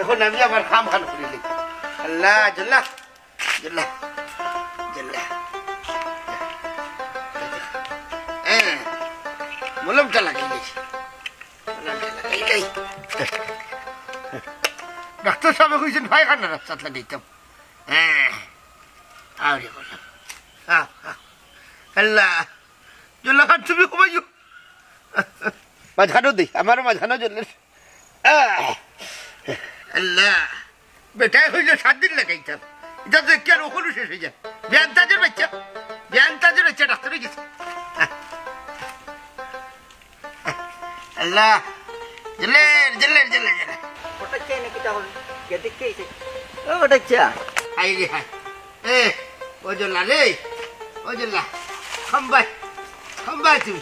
এখন আমি আমার খাম খান করিলি আল্লাহ জল্লা জল্লা জল্লা হ্যাঁ মলমটা লাগিয়ে গেছি ডাক্তার সাহেব কইছেন ভাই খান্না রাস্তাটা দিতাম হ্যাঁ আরে বললাম আল্লাহ জল্লা খান তুমি ঘুমাইও মাঝখানো দিই আমারও মাঝখানো জলের আল্লাহ বেটাই হইলে 7 দিন লাগাইতাম এটা তো কি আর ওখানে শেষ হয়ে যায় ব্যান্তাজের বাচ্চা ডাক্তারে গেছে আল্লাহ জলের জলের জলের জলের ওটা চাই নাকি তাহলে কে দেখে ওটা চা হাই রে হাই এ ও জল্লা রে ও জল্লা খাম্বাই তুমি